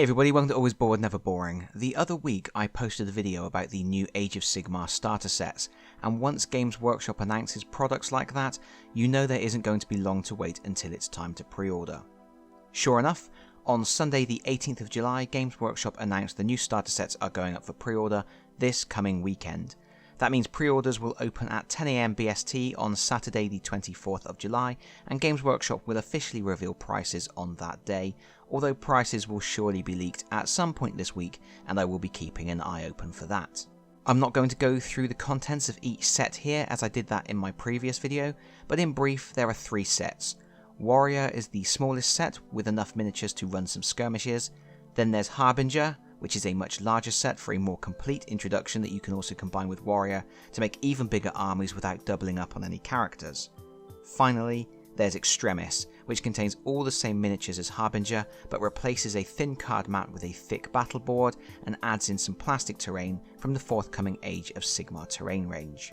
Hey everybody, welcome to Always Bored, Never Boring. The other week I posted a video about the new Age of Sigmar starter sets, and once Games Workshop announces products like that, you know there isn't going to be long to wait until it's time to pre-order. Sure enough, on Sunday the 18th of July, Games Workshop announced the new starter sets are going up for pre-order this coming weekend. That means pre-orders will open at 10 AM BST on Saturday the 24th of July, and Games Workshop will officially reveal prices on that day, although prices will surely be leaked at some point this week, and I will be keeping an eye open for that. I'm not going to go through the contents of each set here as I did that in my previous video, but in brief there are 3 sets. Warrior is the smallest set with enough miniatures to run some skirmishes, then there's Harbinger, which is a much larger set for a more complete introduction that you can also combine with Warrior to make even bigger armies without doubling up on any characters. Finally, there's Extremis, which contains all the same miniatures as Harbinger, but replaces a thin card mat with a thick battle board and adds in some plastic terrain from the forthcoming Age of Sigmar terrain range.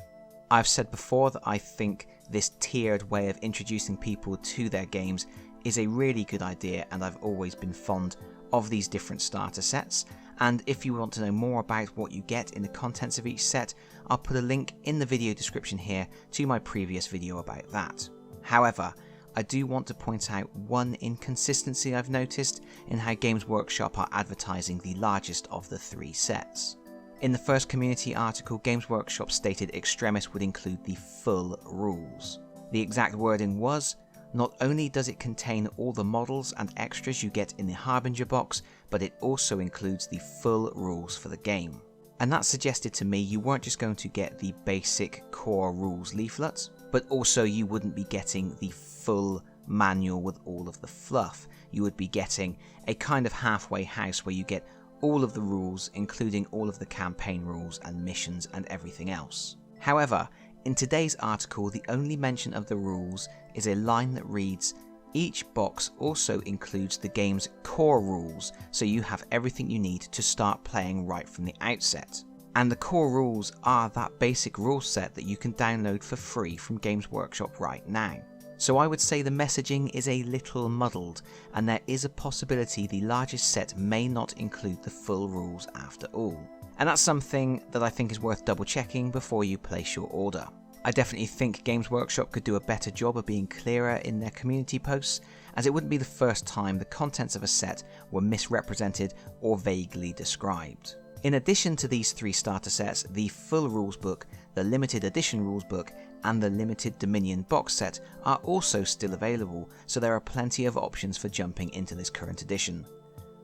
I've said before that I think this tiered way of introducing people to their games is a really good idea, and I've always been fond of these different starter sets, and if you want to know more about what you get in the contents of each set, I'll put a link in the video description here to my previous video about that. However, I do want to point out one inconsistency I've noticed in how Games Workshop are advertising the largest of the 3 sets. In the first community article, Games Workshop stated Extremis would include the full rules. The exact wording was, not only does it contain all the models and extras you get in the Harbinger box, but it also includes the full rules for the game. And that suggested to me you weren't just going to get the basic core rules leaflet, but also you wouldn't be getting the full manual with all of the fluff. You would be getting a kind of halfway house where you get all of the rules, including all of the campaign rules and missions and everything else. However, in today's article, the only mention of the rules is a line that reads, each box also includes the game's core rules, so you have everything you need to start playing right from the outset. And the core rules are that basic rule set that you can download for free from Games Workshop right now. So I would say the messaging is a little muddled, and there is a possibility the largest set may not include the full rules after all. And that's something that I think is worth double checking before you place your order. I definitely think Games Workshop could do a better job of being clearer in their community posts, as it wouldn't be the first time the contents of a set were misrepresented or vaguely described. In addition to these 3 starter sets, the full rules book, the limited edition rules book, and the limited Dominion box set are also still available, so there are plenty of options for jumping into this current edition.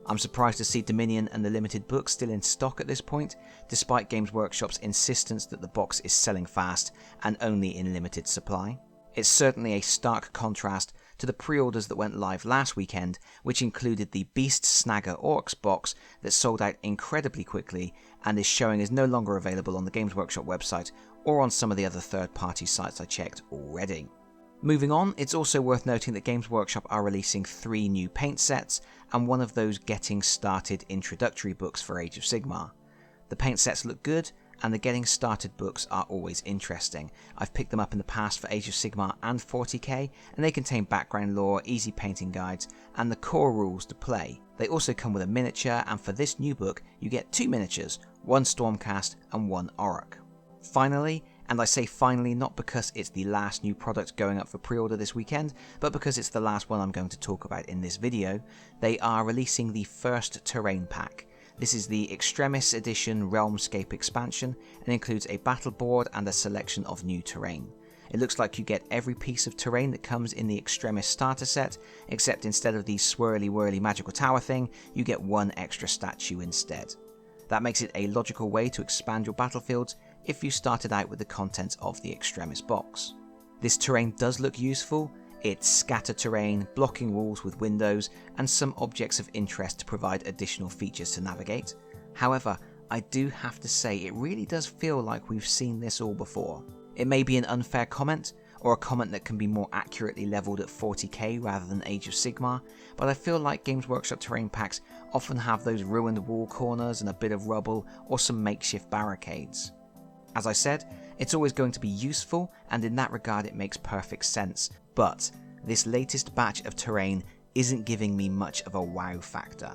I'm surprised to see Dominion and the limited book still in stock at this point, despite Games Workshop's insistence that the box is selling fast and only in limited supply. It's certainly a stark contrast to the pre-orders that went live last weekend, which included the Beast Snagger Orcs box that sold out incredibly quickly and is showing as no longer available on the Games Workshop website or on some of the other third-party sites I checked already. Moving on, it's also worth noting that Games Workshop are releasing 3 new paint sets and one of those getting started introductory books for Age of Sigmar. The paint sets look good, and the getting started books are always interesting. I've picked them up in the past for Age of Sigmar and 40k, and they contain background lore, easy painting guides, and the core rules to play. They also come with a miniature, and for this new book you get 2 miniatures, 1 Stormcast and 1 Orc. Finally, and I say finally not because it's the last new product going up for pre-order this weekend, but because it's the last one I'm going to talk about in this video, they are releasing the first terrain pack. This is the Extremis Edition Realmscape expansion and includes a battle board and a selection of new terrain. It looks like you get every piece of terrain that comes in the Extremis starter set, except instead of the swirly whirly magical tower thing, you get 1 extra statue instead. That makes it a logical way to expand your battlefields if you started out with the contents of the Extremis box. This terrain does look useful. It's scatter terrain, blocking walls with windows, and some objects of interest to provide additional features to navigate. However, I do have to say it really does feel like we've seen this all before. It may be an unfair comment, or a comment that can be more accurately levelled at 40k rather than Age of Sigmar, but I feel like Games Workshop terrain packs often have those ruined wall corners and a bit of rubble or some makeshift barricades. As I said, it's always going to be useful, and in that regard it makes perfect sense, but this latest batch of terrain isn't giving me much of a wow factor.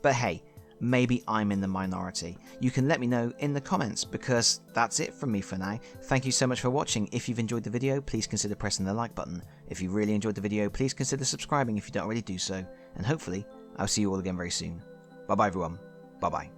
But hey, maybe I'm in the minority. You can let me know in the comments, because that's it from me for now. Thank you so much for watching. If you've enjoyed the video, please consider pressing the like button. If you really enjoyed the video, please consider subscribing if you don't already do so. And hopefully, I'll see you all again very soon. Bye bye everyone. Bye bye.